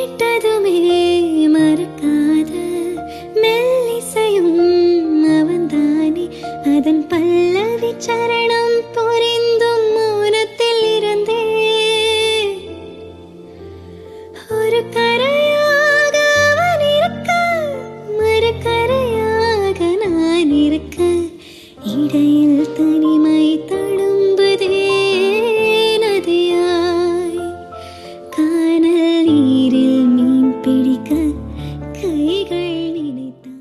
கேட்டதுமே மறக்காத மெல்லிசையும் அவன்தானே அதன் பல்லவி சரணம் புரிந்தும் மௌனத்தில் இருந்தே ஒரு கரையாக அவன் இருக்க மறுகரையாக நான் இருக்க இடையில் தனிமை தழும்புதே நதியாய் கானல் நீரில் மீன் பிடிக்க கைகள் நினைத்தான்.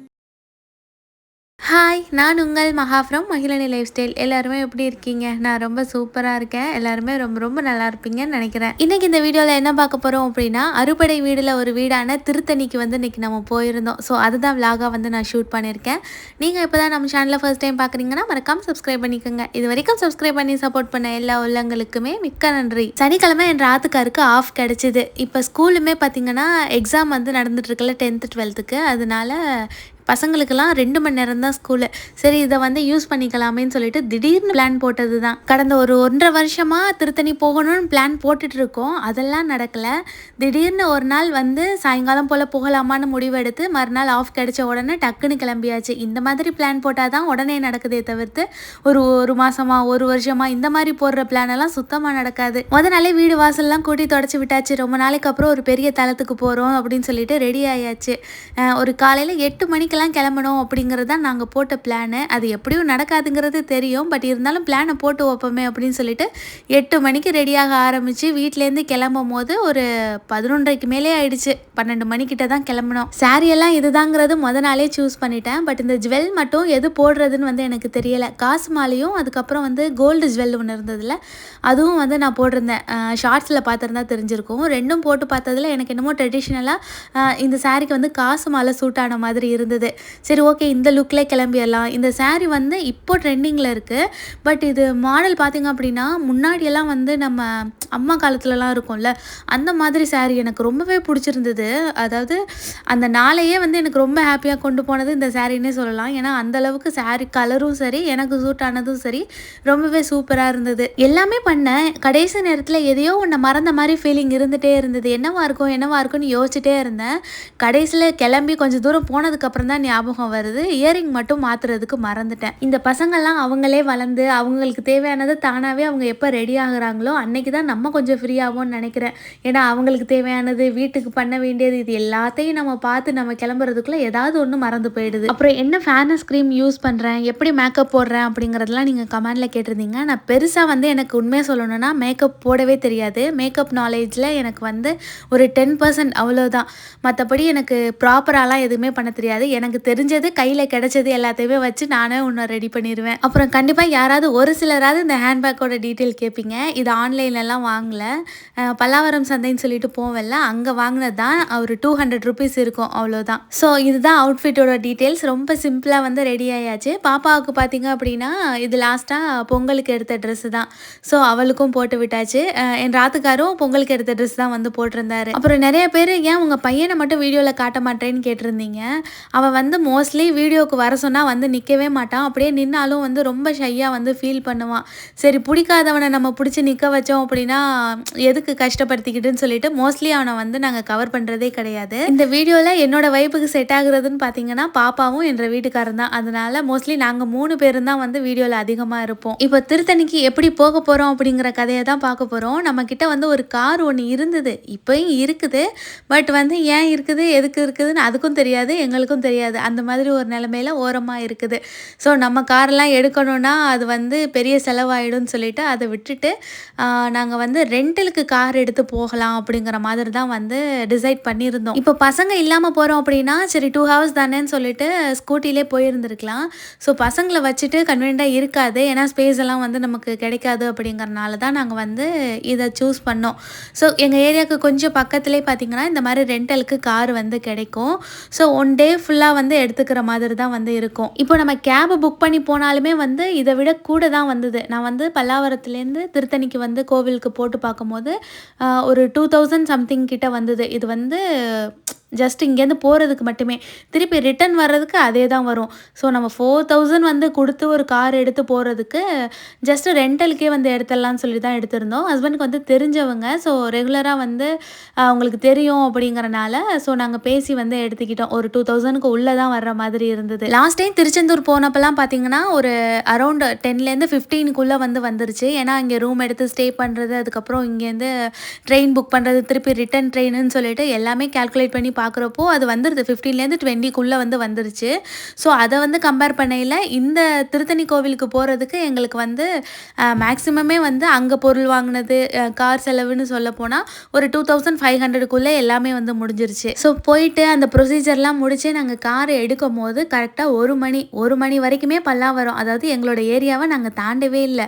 ஹாய், நான் உங்கள் மகாஃப்ரம் மகிழனி லைஃப் ஸ்டைல். எல்லாருமே எப்படி இருக்கீங்க? நான் ரொம்ப சூப்பராக இருக்கேன். எல்லாருமே ரொம்ப ரொம்ப நல்லா இருப்பீங்கன்னு நினைக்கிறேன். இன்றைக்கி இந்த வீடியோவில் என்ன பார்க்க போகிறோம் அப்படின்னா, அறுபடை வீடில் ஒரு வீடான திருத்தணிக்கு வந்து இன்றைக்கி நம்ம போயிருந்தோம். ஸோ அதுதான் விலாகாக வந்து நான் ஷூட் பண்ணியிருக்கேன். நீங்கள் இப்போ தான் நம்ம சேனலில் ஃபர்ஸ்ட் டைம் பார்க்குறீங்கன்னா மறக்காமல் சப்ஸ்கிரைப் பண்ணிக்கோங்க. இது வரைக்கும் சப்ஸ்கிரைப் பண்ணி சப்போர்ட் பண்ண எல்லா உள்ளங்களுக்குமே மிக்க நன்றி. சனிக்கிழமை என் ராத்துக்காருக்கு ஆஃப் கிடச்சிது. இப்போ ஸ்கூலுமே பார்த்திங்கன்னா எக்ஸாம் வந்து நடந்துட்டுருக்குல்ல 10th 12th, அதனால பசங்களுக்கெல்லாம் 2 மணி நேரம் தான் ஸ்கூலு. சரி, இதை வந்து யூஸ் பண்ணிக்கலாமேன்னு சொல்லிட்டு திடீர்னு பிளான் போட்டது தான். கடந்த ஒரு 1.5 வருஷமாக திருத்தணி போகணும்னு பிளான் போட்டுட்ருக்கோம். அதெல்லாம் நடக்கலை. திடீர்னு ஒரு நாள் வந்து சாயங்காலம் போல் போகலாமான்னு முடிவெடுத்து மறுநாள் ஆஃப் கிடைச்ச உடனே டக்குன்னு கிளம்பியாச்சு. இந்த மாதிரி பிளான் போட்டால் தான் உடனே நடக்குதே தவிர்த்து ஒரு மாதமா 1 வருஷமா இந்த மாதிரி போடுற பிளானெல்லாம் சுத்தமாக நடக்காது. நாளே வீடு வாசல்லாம் கூட்டி தொடச்சி விட்டாச்சு. ரொம்ப நாளைக்கு அப்புறம் ஒரு பெரிய தளத்துக்கு போகிறோம் அப்படின்னு சொல்லிட்டு ரெடி ஆயாச்சு. ஒரு காலையில் 8 மணிக்கு கிளம்பணும் அப்படிங்கிறது தான் நாங்கள் போட்ட பிளானு. அது எப்படியும் நடக்காதுங்கிறது தெரியும். பட் இருந்தாலும் பிளானை போட்டு வைப்போமே அப்படின்னு சொல்லிட்டு 8 மணிக்கு ரெடியாக ஆரம்பித்து வீட்டிலேருந்து கிளம்பும் போது ஒரு 11:30க்கு மேலே ஆயிடுச்சு. 12 மணிக்கிட்ட தான் கிளம்பணும். சாரியெல்லாம் இதுதாங்கிறது நாளே சூஸ் பண்ணிட்டேன். பட் இந்த ஜுவல் மட்டும் எது போடுறதுன்னு வந்து எனக்கு தெரியலை. காசு மாலையும் அதுக்கப்புறம் வந்து கோல்டு ஜுவல் ஒன்று இருந்ததில்ல, அதுவும் வந்து நான் போட்டிருந்தேன். ஷார்ட்ஸில் பார்த்துருந்தா தெரிஞ்சிருக்கும். ரெண்டும் போட்டு பார்த்ததில் எனக்கு என்னமோ ட்ரெடிஷ்னலாக இந்த சாரிக்கு வந்து காசு மாலை சூட் ஆன மாதிரி இருந்தது. சரி, ஓகே, இந்த லுக்கில் கிளம்பிடலாம். இந்த சாரீ வந்து இப்போ ட்ரெண்டிங்கில் இருக்குது. பட் இது மாடல் பார்த்திங்க அப்படின்னா முன்னாடியெல்லாம் வந்து நம்ம அம்மா காலத்துலலாம் இருக்கும்ல, அந்த மாதிரி சாரீ எனக்கு ரொம்பவே பிடிச்சிருந்தது. அதாவது அந்த நாளையே வந்து எனக்கு ரொம்ப ஹாப்பியாக கொண்டு போனது இந்த சாரின்னே சொல்லலாம். ஏன்னா அந்தளவுக்கு சாரீ கலரும் சரி, எனக்கு சூட் ஆனதும் சரி, ரொம்பவே சூப்பராக இருந்தது. எல்லாமே பண்ணேன். கடைசி நேரத்தில் எதையோ ஒன்று மறந்த மாதிரி ஃபீலிங் இருந்துகிட்டே இருந்தது. என்னவா இருக்கும்னு யோசிச்சுட்டே இருந்தேன். கடைசியில் கிளம்பி கொஞ்சம் தூரம் போனதுக்கப்புறம் தான் ஞாபகம் வருது, இயரிங் மட்டும் மாற்றுறதுக்கு மறந்துட்டேன். இந்த பசங்கள்லாம் அவங்களே வளர்ந்து அவங்களுக்கு தேவையானது தானாகவே அவங்க எப்போ ரெடி ஆகுறாங்களோ அன்னைக்கு தான் நம்ம கொஞ்சம் ஃப்ரீ ஆகும்னு நினைக்கிறேன். ஏன்னா அவங்களுக்கு தேவையானது, வீட்டுக்கு பண்ண வேண்டியது, இது எல்லாத்தையும் நம்ம பார்த்து நம்ம கிளம்புறதுக்குள்ளே ஏதாவது ஒன்று மறந்து போயிடுது. அப்புறம் என்ன ஃபேர்னஸ் க்ரீம் யூஸ் பண்ணுறேன், எப்படி மேக்கப் போடுறேன் அப்படிங்கிறதெல்லாம் நீங்கள் கமெண்டில் கேட்டிருந்தீங்க. நான் பெருசாக வந்து எனக்கு உண்மையாக சொல்லணும்னா மேக்கப் போடவே தெரியாது. மேக்கப் நாலேஜில் எனக்கு வந்து ஒரு 10% அவ்வளோதான். மற்றபடி எனக்கு ப்ராப்பராலாம் எதுவுமே பண்ண தெரியாது. எனக்கு தெரிஞ்சது கையில் கிடைச்சது எல்லாத்தையுமே வச்சு நானே ஒன்று ரெடி பண்ணிடுவேன். அப்புறம் கண்டிப்பாக யாராவது ஒரு சிலராவது இந்த ஹேண்ட்பேக்கோட டீட்டெயில் கேட்பீங்க. இது ஆன்லைன்லலாம் வாங்கலை, பல்லாவரம் சந்தைன்னு சொல்லிட்டு போவேன்ல, அங்கே வாங்கினது தான். ஒரு 200 rupees இருக்கும், அவ்வளோதான். ஸோ இதுதான் அவுட்ஃபிட்டோட டீட்டெயில்ஸ். ரொம்ப சிம்பிளாக வந்து ரெடி ஆயாச்சு. பாப்பாவுக்கு பார்த்தீங்க அப்படின்னா இது லாஸ்ட்டாக பொங்கலுக்கு எடுத்த ட்ரெஸ்ஸு தான். ஸோ அவளுக்கும் போட்டு விட்டாச்சு. என் ராத்துக்காரும் பொங்கலுக்கு எடுத்த ட்ரெஸ் தான் வந்து போட்டிருந்தாரு. அப்புறம் நிறைய பேர் ஏன் உங்கள் பையனை மட்டும் வீடியோவில் காட்ட மாட்டேன்னு கேட்டிருந்தீங்க. அவன் வந்து மோஸ்ட்லி வீடியோவுக்கு வர சொன்னால் வந்து நிற்கவே மாட்டான். அப்படியே நின்னாலும் வந்து ரொம்ப ஷையாக வந்து ஃபீல் பண்ணுவான். சரி, பிடிக்காதவனை நம்ம பிடிச்சி நிற்க வச்சோம் அப்படின்னா எதுக்கு கஷ்டப்படுத்திக்கிட்டுன்னு சொல்லிட்டு மோஸ்ட்லி அவனை வந்து நாங்கள் கவர் பண்ணுறதே கிடையாது. இந்த வீடியோவில் என்னோட வைப்புக்கு செட் ஆகுறதுன்னு பார்த்தீங்கன்னா பாப்பாவும் என்ற வீட்டுக்காரன் தான். அதனால மோஸ்ட்லி நாங்கள் 3 பேரும் தான் வந்து வீடியோவில் அதிகமாக இருப்போம். இப்போ திருத்தணிக்கு எப்படி போக போகிறோம் அப்படிங்கிற கதையை தான் பார்க்க போகிறோம். நம்மக்கிட்ட வந்து ஒரு கார் ஒன்று இருந்தது, இப்போயும் இருக்குது. பட் வந்து ஏன் இருக்குது, எதுக்கு இருக்குதுன்னு அதுக்கும் தெரியாது, எங்களுக்கும் தெரியாது. அந்த மாதிரி ஒரு நிலைமையில் ஓரமாக இருக்குது. ஸோ நம்ம காரெலாம் எடுக்கணும்னா அது வந்து பெரிய செலவாயிடும்னு சொல்லிட்டு அதை விட்டுட்டு நாங்கள் வந்து ரெண்டலுக்கு கார் எடுத்து போகலாம் அப்படிங்கிற மாதிரி தான் வந்து டிசைட் பண்ணியிருந்தோம். இப்போ பசங்க இல்லாமல் போகிறோம் அப்படின்னா சரி 2 hours தானேன்னு சொல்லிட்டு ஸ்கூட்டிலே போயிருந்துருக்கலாம். ஸோ பசங்களை வச்சுட்டு கன்வீனியண்ட்டாக இருக்காது, ஏன்னா ஸ்பேஸ் எல்லாம் வந்து நமக்கு கிடைக்காது. அப்படிங்கிறனால தான் நாங்கள் வந்து இதை சூஸ் பண்ணோம். ஸோ எங்கள் ஏரியாவுக்கு கொஞ்சம் பக்கத்துலேயே பார்த்திங்கன்னா இந்த மாதிரி ரெண்டலுக்கு கார் வந்து கிடைக்கும். ஸோ 1 day ஃபுல்லாக வந்து எடுத்துக்கிற மாதிரி தான் வந்து இருக்கும். இப்போ நம்ம கேபை புக் பண்ணி போனாலுமே வந்து இதை விட கூட தான் வந்தது. நான் வந்து பல்லாவரத்துலேருந்து திருத்தணிக்கு வந்து கோவிலுக்கு போட்டு பார்க்கும்போது ஒரு 2000 சம்திங் கிட்ட வந்தது. இது வந்து ஜஸ்ட் இங்கேருந்து போகிறதுக்கு மட்டுமே. திருப்பி ரிட்டர்ன் வர்றதுக்கு அதே தான் வரும். ஸோ நம்ம 4000 வந்து கொடுத்து ஒரு கார் எடுத்து போகிறதுக்கு ஜஸ்ட்டு ரெண்டலுக்கே வந்து எடுத்துடலான்னு சொல்லி தான் எடுத்திருந்தோம். ஹஸ்பண்டுக்கு வந்து தெரிஞ்சவங்க. ஸோ ரெகுலராக வந்து அவங்களுக்கு தெரியும் அப்படிங்கிறனால ஸோ நாங்கள் பேசி வந்து எடுத்துக்கிட்டோம். ஒரு 2000க்கு உள்ளே தான் வர்ற மாதிரி இருந்தது. லாஸ்ட் டைம் திருச்செந்தூர் போனப்பெல்லாம் பார்த்தீங்கன்னா ஒரு அரௌண்ட் 10லேருந்து 15க்குள்ளே வந்துருச்சு. ஏன்னா இங்கே ரூம் எடுத்து ஸ்டே பண்ணுறது, அதுக்கப்புறம் இங்கேருந்து ட்ரெயின் புக் பண்ணுறது, திருப்பி ரிட்டன் ட்ரெயின்னு சொல்லிட்டு எல்லாமே கால்குலேட் பண்ணி பார்க்குறப்போ அது வந்துடுது 15லேருந்து 20க்குள்ளே வந்துருச்சு. ஸோ அதை வந்து கம்பேர் பண்ணையில் இந்த திருத்தணி கோவிலுக்கு போகிறதுக்கு எங்களுக்கு வந்து மேக்ஸிமமே வந்து அங்கே பொருள் வாங்கினது, கார் செலவுன்னு சொல்ல போனால் ஒரு 2500க்குள்ளே எல்லாமே வந்து முடிஞ்சிருச்சு. ஸோ போயிட்டு அந்த ப்ரொசீஜர்லாம் முடித்து நாங்கள் காரை எடுக்கும் போது கரெக்டாக 1 மணி வரைக்குமே பல்லாவரம், அதாவது எங்களோட ஏரியாவை நாங்கள் தாண்டவே இல்லை.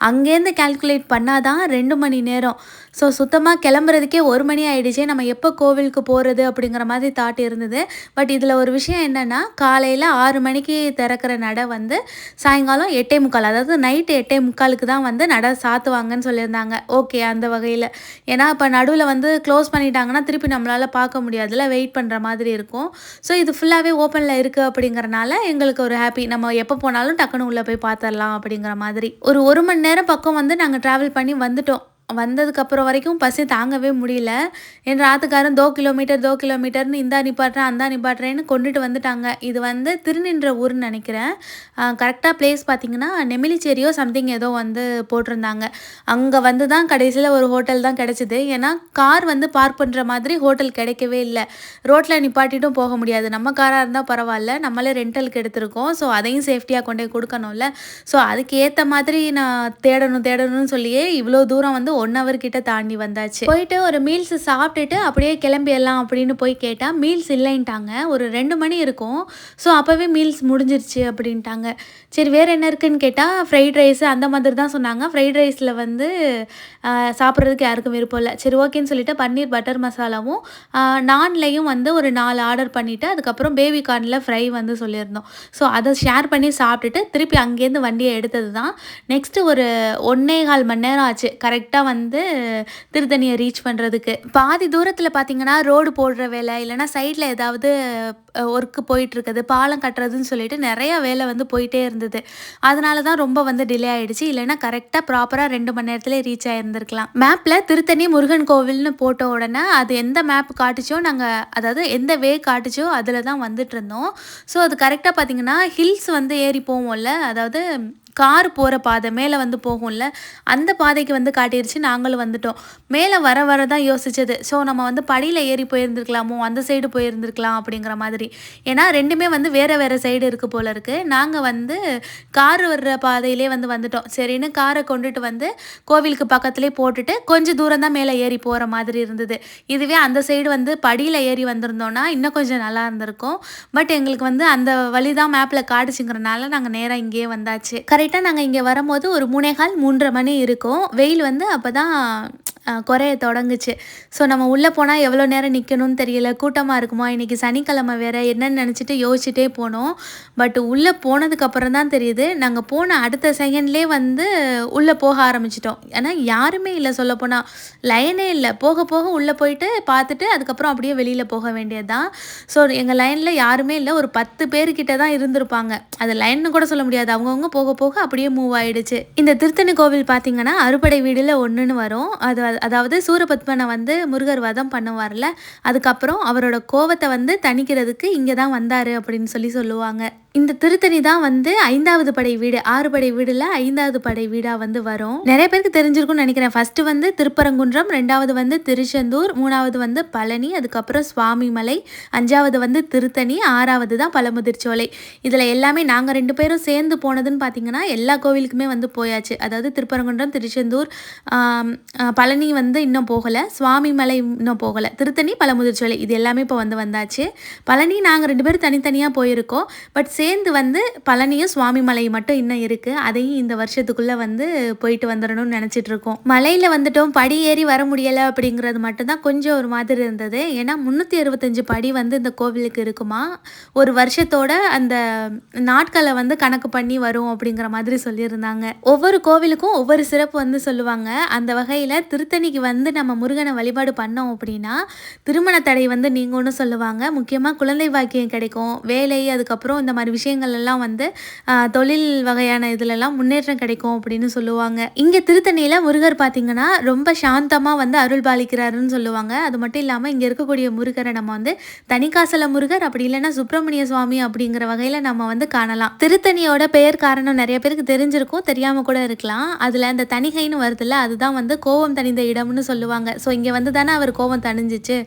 அங்கேருந்து கால்குலேட் பண்ணால் தான் 2 மணி நேரம். ஸோ சுத்தமாக கிளம்புறதுக்கே 1 மணி ஆகிடுச்சு. நம்ம எப்போ கோவிலுக்கு போகிறது அப்படிங்கிற மாதிரி தாட் இருந்தது. பட் இதில் ஒரு விஷயம் என்னென்னா, காலையில் 6 மணிக்கு திறக்கிற நடை வந்து சாயங்காலம் 8:45, அதாவது நைட்டு 8:45க்கு தான் வந்து நடை சாத்துவாங்கன்னு சொல்லியிருந்தாங்க. ஓகே, அந்த வகையில். ஏன்னா இப்போ நடுவில் வந்து க்ளோஸ் பண்ணிட்டாங்கன்னா திருப்பி நம்மளால் பார்க்க முடியாதுல, வெயிட் பண்ணுற மாதிரி இருக்கும். ஸோ இது ஃபுல்லாகவே ஓப்பனில் இருக்குது அப்படிங்கிறனால எங்களுக்கு ஒரு ஹாப்பி. நம்ம எப்போ போனாலும் டக்குன்னு உள்ளே போய் பார்த்துடலாம் அப்படிங்கிற மாதிரி. ஒரு 1 மணி நேரம் பக்கம் வந்து நாங்கள் ட்ராவல் பண்ணி வந்துட்டோம். வந்ததுக்கப்புறம் வரைக்கும் பசி தாங்கவே முடியல. என் ராத்துக்காரன் 2 கிலோமீட்டர்னு இந்தா நிப்பாட்டுறேன் அந்தா நிப்பாட்டுறேன்னு கொண்டுட்டு வந்துட்டாங்க. இது வந்து திருநின்ற ஊர்னு நினைக்கிறேன். கரெக்டாக பிளேஸ் பார்த்திங்கன்னா நெமிலிச்சேரியோ சம்திங் ஏதோ வந்து போட்டிருந்தாங்க. அங்கே வந்து தான் கடைசியில் ஒரு ஹோட்டல் தான் கிடச்சிது. ஏன்னா கார் வந்து பார்க் பண்ணுற மாதிரி ஹோட்டல் கிடைக்கவே இல்லை. ரோட்டில் நிப்பாட்டிட்டும் போக முடியாது. நம்ம காராக இருந்தால் பரவாயில்ல, நம்மளே ரெண்டலுக்கு எடுத்திருக்கோம். ஸோ அதையும் சேஃப்டியாக கொண்டு போய் கொடுக்கணும்ல. ஸோ அதுக்கு ஏற்ற மாதிரி நான் தேடணும்னு சொல்லியே இவ்வளோ தூரம் வந்து 1 hour கிட்ட தாண்டி வந்தாச்சு. போயிட்டு ஒரு மீல்ஸ் சாப்பிட்டுட்டு அப்படியே கிளம்பிடலாம் அப்படின்னு போய் கேட்டால் மீல்ஸ் இல்லைன்ட்டாங்க. ஒரு 2 மணி இருக்கும். ஸோ அப்போவே மீல்ஸ் முடிஞ்சிருச்சு அப்படின்ட்டாங்க. சரி வேறு என்ன இருக்குதுன்னு கேட்டால் ஃப்ரைட் ரைஸு அந்த மாதிரி தான் சொன்னாங்க. ஃப்ரைட் ரைஸில் வந்து சாப்பிட்றதுக்கு யாருக்கும் விருப்பம் இல்லை. சரி ஓகேன்னு சொல்லிட்டு பன்னீர் பட்டர் மசாலாவும் நான்லேயும் வந்து ஒரு 4 ஆர்டர் பண்ணிவிட்டு அதுக்கப்புறம் பேபி கார்னில் ஃப்ரை வந்து சொல்லியிருந்தோம். ஸோ அதை ஷேர் பண்ணி சாப்பிட்டுட்டு திருப்பி அங்கேருந்து வண்டியை எடுத்தது தான். நெக்ஸ்ட்டு ஒரு 1.25 மணி நேரம் ஆச்சு கரெக்டாக வந்து திருத்தணியை ரீச் பண்ணுறதுக்கு. பாதி தூரத்தில் பார்த்திங்கன்னா ரோடு போடுற வேலை, இல்லைனா சைடில் ஏதாவது ஒர்க்கு போயிட்டுருக்குது, பாலம் கட்டுறதுன்னு சொல்லிட்டு நிறையா வேலை வந்து போயிட்டே இருந்தது. அதனால தான் ரொம்ப வந்து டிலே ஆகிடுச்சு. இல்லைனா கரெக்டாக ப்ராப்பராக 2 மணி நேரத்துலேயே ரீச் ஆகிருந்துருக்கலாம். மேப்பில் திருத்தணி முருகன் கோவில்னு போட்ட உடனே அது எந்த மேப் காட்டுச்சோ, நாங்கள் அதாவது எந்த வே காட்டுச்சோ அதில் தான் வந்துட்டு இருந்தோம். ஸோ அது கரெக்டாக பார்த்திங்கன்னா ஹில்ஸ் வந்து ஏறி போவோம்ல, அதாவது கார் போகிற பாதை மேலே வந்து போகும்ல, அந்த பாதைக்கு வந்து காட்டிடுச்சு. நாங்களும் வந்துட்டோம். மேலே வர தான் யோசிச்சது. ஸோ நம்ம வந்து படியில் ஏறி போயிருந்துருக்கலாமோ, அந்த சைடு போயிருந்துருக்கலாம் அப்படிங்கிற மாதிரி. ஏன்னா 2மே வந்து வேறு சைடு இருக்குது போல இருக்குது. நாங்கள் வந்து கார் வர்ற பாதையிலே வந்துட்டோம். சரின்னு காரை கொண்டுட்டு வந்து கோவிலுக்கு பக்கத்துலேயே போட்டுட்டு கொஞ்சம் தூரம் தான் மேலே ஏறி போகிற மாதிரி இருந்தது. இதுவே அந்த சைடு வந்து படியில் ஏறி வந்திருந்தோன்னா இன்னும் கொஞ்சம் நல்லா இருந்திருக்கும். பட் எங்களுக்கு வந்து அந்த வழி தான் மேப்பில் காட்டுச்சுங்கிறனால நாங்கள் நேராக இங்கேயே வந்தாச்சு. கரெக்டாக நாங்கள் இங்கே வரும்போது ஒரு 3:15 3:30 மணி இருக்கும். வெயில் வந்து அப்போ தான் குறைய தொடங்குச்சு. ஸோ நம்ம உள்ளே போனால் எவ்வளோ நேரம் நிற்கணும்னு தெரியல, கூட்டமாக இருக்குமா, இன்றைக்கி சனிக்கிழமை வேறு, என்னென்னு நினச்சிட்டு யோசிச்சுட்டே போனோம். பட் உள்ளே போனதுக்கப்புறம் தான் தெரியுது, நாங்கள் போன அடுத்த செகண்ட்லேயே வந்து உள்ளே போக ஆரம்பிச்சிட்டோம். ஏன்னா யாருமே இல்லை, சொல்லப்போனால் லைனே இல்லை. போக போக உள்ளே போயிட்டு பார்த்துட்டு அதுக்கப்புறம் அப்படியே வெளியில் போக வேண்டியது தான். ஸோ எங்கள் லைனில் யாருமே இல்லை. ஒரு 10 பேர்கிட்ட தான் இருந்திருப்பாங்க. அது லைன்னு கூட சொல்ல முடியாது. அவங்கவுங்க போக போக அப்படியே மூவ் ஆகிடுச்சு. இந்த திருத்தணி கோவில் பார்த்திங்கன்னா அறுபடை வீடில் ஒன்றுன்னு வரும். அதாவது சூரபத்மனை வந்து முருகர் வதம் பண்ணுவார்ல, அதுக்கப்புறம் அவரோட கோவத்தை வந்து தணிக்கிறதுக்கு இங்கே தான் வந்தார் அப்படின்னு சொல்லுவாங்க. இந்த திருத்தணி தான் வந்து 5வது படை வீடு. 6 படை வீடுல 5வது படை வீடாக வந்து வரும். நிறைய பேருக்கு தெரிஞ்சிருக்கும்னு நினைக்கிறேன். ஃபர்ஸ்ட்டு வந்து திருப்பரங்குன்றம், 2வது வந்து திருச்செந்தூர், 3வது வந்து பழனி, அதுக்கப்புறம் சுவாமிமலை, 5வது வந்து திருத்தணி, 6வது தான் பழமுதிர்ச்சோலை. இதில் எல்லாமே நாங்கள் 2 பேரும் சேர்ந்து போனதுன்னு பார்த்தீங்கன்னா எல்லா கோவிலுக்குமே வந்து போயாச்சு. அதாவது திருப்பரங்குன்றம், திருச்செந்தூர், பழனி வந்து இன்னும் போகலை, சுவாமிமலை இன்னும் போகலை, திருத்தணி, பழமுதிர்ச்சோலை இது எல்லாமே இப்போ வந்தாச்சு. பழனி நாங்கள் 2 பேரும் தனித்தனியாக போயிருக்கோம். பட் சேர்ந்து வந்து பழனியும் சுவாமிமலை மட்டும் இன்னும் இருக்குது. அதையும் இந்த வருஷத்துக்குள்ளே வந்து போயிட்டு வந்துடணும்னு நினச்சிட்டு இருக்கோம். மலையில் வந்துட்டோம், படி ஏறி வர முடியலை அப்படிங்கிறது மட்டும்தான் கொஞ்சம் ஒரு மாதிரி இருந்தது. ஏன்னா 365 படி வந்து இந்த கோவிலுக்கு இருக்குமா, ஒரு வருஷத்தோட அந்த நாட்களை வந்து கணக்கு பண்ணி வரும் அப்படிங்கிற மாதிரி சொல்லியிருந்தாங்க. ஒவ்வொரு கோவிலுக்கும் ஒவ்வொரு சிறப்பு வந்து சொல்லுவாங்க. அந்த வகையில் திருத்தணிக்கு வந்து நம்ம முருகனை வழிபாடு பண்ணோம் அப்படின்னா திருமண தடை வந்து நீங்கும்னு சொல்லுவாங்க. முக்கியமாக குழந்தை பாக்கியம் கிடைக்கும், வேலை, அதுக்கப்புறம் இந்த மாதிரி விஷயங்கள் எல்லாம் வந்து தொழில் வகையான இதுலலாம் முன்னேற்றம் கிடைக்கும் அப்படின்னு சொல்லுவாங்க. இங்கே திருத்தணியில் முருகர் பார்த்திங்கன்னா ரொம்ப சாந்தமாக வந்து அருள் பாலிக்கிறாருன்னு சொல்லுவாங்க. அது மட்டும் இல்லாமல் இங்கே இருக்கக்கூடிய முருகரை நம்ம வந்து தனிக்காசல முருகர், அப்படி இல்லைன்னா சுப்பிரமணிய சுவாமி அப்படிங்கிற வகையில் நம்ம வந்து காணலாம். திருத்தணியோட பெயர் காரணம் நிறைய பேருக்கு தெரிஞ்சிருக்கும், தெரியாமல் கூட இருக்கலாம். அதில் அந்த தணிகைன்னு வருதுல்ல, அதுதான் வந்து கோபம் தணிந்த இடம்னு சொல்லுவாங்க. ஸோ இங்கே வந்து தானே அவர் கோபம் தணிஞ்சிச்சு.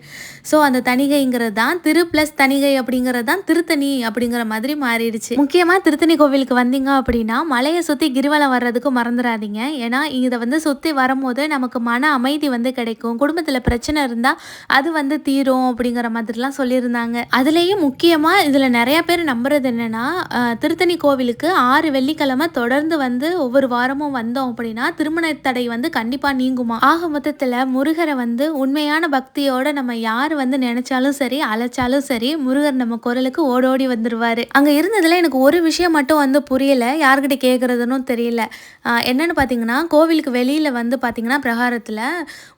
ஸோ அந்த தணிகைங்கிறது தான் திரு ப்ளஸ் தணிகை அப்படிங்கிறது தான் திருத்தணி அப்படிங்கிற மாதிரி மாறிடுச்சு. முக்கியமாக திருத்தணி கோவிலுக்கு வந்தீங்க அப்படின்னா மலையை சுற்றி கிரிவலம் வர்றதுக்கு மறந்துடாதீங்க. ஏன்னா இதை வந்து சுற்றி வரும்போது நமக்கு மன அமைதி வந்து கிடைக்கும், குடும்பத்தில் பிரச்சனை இருந்தால் அது வந்து தீரும் அப்படிங்கிற மாதிரிலாம் சொல்லியிருந்தாங்க. அதுலேயும் முக்கியமாக இதில் நிறையா பேர் நம்புறது என்னென்னா, திருத்தணி கோவிலுக்கு 6 வெள்ளிக்கிழமை தொடர்ந்து வந்து ஒவ்வொரு வாரமும் வந்தோம் அப்படின்னா திருமண தடை வந்து கண்டிப்பாக நீங்குமா. ஆக மொத்தத்தில் முருகரை வந்து உண்மையான பக்தியோட நம்ம யார் வந்து நினைச்சாலும் சரி, அழைச்சாலும் சரி, முருகர் நம்ம குரலுக்கு ஓடோடி வந்துடுவார். அங்கே இருந்ததில் எனக்கு ஒரு விஷயம் மட்டும் வந்து புரியலை, யார்கிட்ட கேட்குறதுன்னு தெரியல. என்னென்னு பார்த்தீங்கன்னா, கோவிலுக்கு வெளியில் வந்து பார்த்திங்கன்னா பிரகாரத்தில்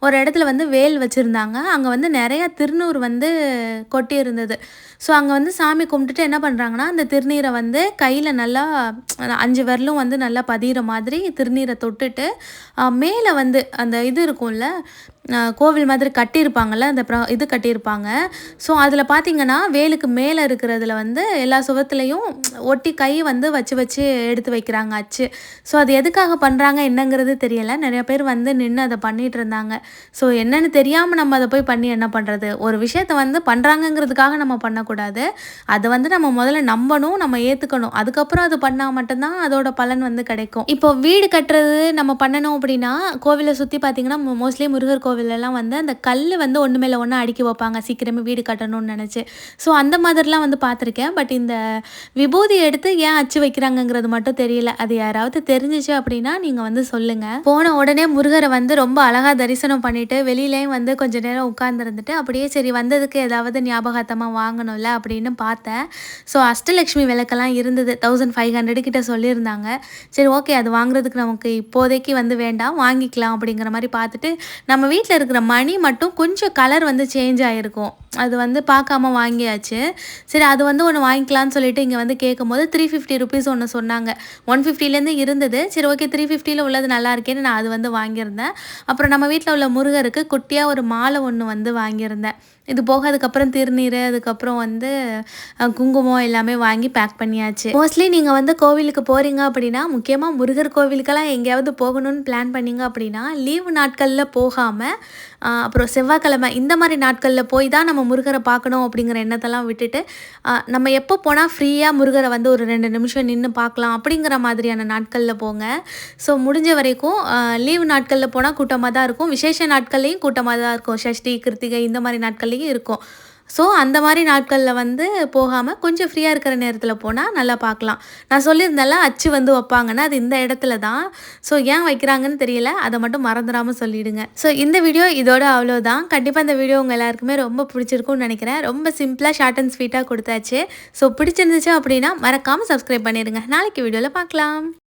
ஒரு இடத்துல வந்து வேல் வச்சுருந்தாங்க. அங்கே வந்து நிறையா திருநூறு வந்து கொட்டி இருந்தது. ஸோ அங்கே வந்து சாமி கும்பிட்டுட்டு என்ன பண்ணுறாங்கன்னா, அந்த திருநீரை வந்து கையில் நல்லா 5 விரலும் வந்து நல்லா பதிகிற மாதிரி திருநீரை தொட்டுட்டு மேலே வந்து அந்த இது இருக்கும்ல, கோவில் மாதிரி கட்டியிருப்பாங்கள்ல, அந்த இது கட்டியிருப்பாங்க. ஸோ அதில் பார்த்திங்கன்னா வேலுக்கு மேலே இருக்கிறதுல வந்து எல்லா சுவத்துலேயும் ஒட்டி கை வந்து வச்சு வச்சு எடுத்து வைக்கிறாங்க அச்சு. ஸோ அது எதுக்காக பண்ணுறாங்க என்னங்கிறது தெரியலை. நிறைய பேர் வந்து நின்று அதை பண்ணிகிட்டு இருந்தாங்க. ஸோ என்னென்னு தெரியாமல் நம்ம அதை போய் பண்ணி என்ன பண்ணுறது. ஒரு விஷயத்தை வந்து பண்ணுறாங்கங்கிறதுக்காக நம்ம பண்ணக்கூடாது. அதை வந்து நம்ம முதல்ல நம்பணும், நம்ம ஏற்றுக்கணும். அதுக்கப்புறம் அது பண்ணால் மட்டும்தான் அதோட பலன் வந்து கிடைக்கும். இப்போ வீடு கட்டுறது நம்ம பண்ணணும் அப்படின்னா கோவிலை சுற்றி பார்த்திங்கன்னா மோஸ்ட்லி முருகர் கோவிலெல்லாம் வந்து அந்த கல் வந்து ஒன்று மேலே ஒன்று அடுக்கி வைப்பாங்க, சீக்கிரமே வீடு கட்டணும்னு நினச்சி. ஸோ அந்த மாதிரிலாம் வந்து பார்த்துருக்கேன். பட் இந்த விபூதி எடுத்து ஏன் அச்சு வைக்கிறாங்கங்கிறது மட்டும் தெரியல. அது யாராவது தெரிஞ்சிச்சு அப்படின்னா நீங்கள் வந்து சொல்லுங்கள். போன உடனே முருகரை வந்து ரொம்ப அழகாக தரிசனம் பண்ணிவிட்டு வெளியிலேயும் வந்து கொஞ்சம் நேரம் உட்கார்ந்துருந்துட்டு அப்படியே சரி வந்ததுக்கு ஏதாவது ஞாபகார்த்தமாக வாங்கணும்ல அப்படின்னு பார்த்தேன். ஸோ அஷ்டலக்ஷ்மி விளக்கெல்லாம் இருந்தது, 1500 கிட்ட சொல்லியிருந்தாங்க. சரி ஓகே, அது வாங்குறதுக்கு நமக்கு இப்போதைக்கு வந்து வேண்டாம், வாங்கிக்கலாம் அப்படிங்கிற மாதிரி பார்த்துட்டு நம்ம வீட்டில் இருக்கிற மணி மட்டும் கொஞ்சம் கலர் வந்து சேஞ்ச் ஆகிருக்கும். அது வந்து பார்க்காம வாங்கியாச்சு. சரி அது வந்து ஒன்று வாங்கிக்கலான்னு சொல்லிட்டு இங்கே வந்து கேட்கும்போது 350 ருபீஸ் ஒன்று சொன்னாங்க. 150லேருந்து இருந்தது. சரி ஓகே 350ல் உள்ளது நல்லா இருக்கேன்னு நான் அது வந்து வாங்கியிருந்தேன். அப்புறம் நம்ம வீட்டில் உள்ள முருகருக்கு குட்டியாக ஒரு மாலை ஒன்று வந்து வாங்கியிருந்தேன். இது போக அதுக்கப்புறம் திருநீர், அதுக்கப்புறம் வந்து குங்குமம் எல்லாமே வாங்கி பேக் பண்ணியாச்சு. மோஸ்ட்லி நீங்கள் வந்து கோவிலுக்கு போகிறீங்க அப்படின்னா, முக்கியமாக முருகர் கோவிலுக்கெல்லாம் எங்கேயாவது போகணும்னு பிளான் பண்ணிங்க அப்படின்னா லீவு நாட்களில் போகாமல் அப்புறம் செவ்வாய்க்கிழமை இந்த மாதிரி நாட்களில் போய் தான் நம்ம முருகரை பார்க்கணும் அப்படிங்கிற எண்ணத்தெல்லாம் விட்டுட்டு நம்ம எப்போ போனால் ஃப்ரீயாக முருகரை வந்து ஒரு 2 நிமிஷம் நின்று பார்க்கலாம் அப்படிங்கிற மாதிரியான நாட்களில் போங்க. ஸோ முடிஞ்ச வரைக்கும் லீவு நாட்களில் போனால் கூட்டமாக தான் இருக்கும், விசேஷ நாட்கள்லேயும் கூட்டமாக தான் இருக்கும், சஷ்டி, கிருத்திகை இந்த மாதிரி நாட்கள்லேயும் இருக்கும். ஸோ அந்த மாதிரி நாட்களில் வந்து போகாமல் கொஞ்சம் ஃப்ரீயாக இருக்கிற நேரத்தில் போனால் நல்லா பார்க்கலாம். நான் சொல்லியிருந்தேன்ல அச்சு வந்து வைப்பாங்கன்னா அது இந்த இடத்துல தான். ஸோ ஏன் வைக்கிறாங்கன்னு தெரியல, அதை மட்டும் மறந்துடாமல் சொல்லிவிடுங்க. ஸோ இந்த வீடியோ இதோட அவ்வளோதான். கண்டிப்பாக இந்த வீடியோ உங்கள் எல்லாருக்குமே ரொம்ப பிடிச்சிருக்கும்னு நினைக்கிறேன். ரொம்ப சிம்பிளாக ஷார்ட் அண்ட் ஸ்வீட்டாக கொடுத்தாச்சு. ஸோ பிடிச்சிருந்துச்சு அப்படின்னா மறக்காமல் சப்ஸ்கிரைப் பண்ணிடுங்க. நாளைக்கு வீடியோவில் பார்க்கலாம்.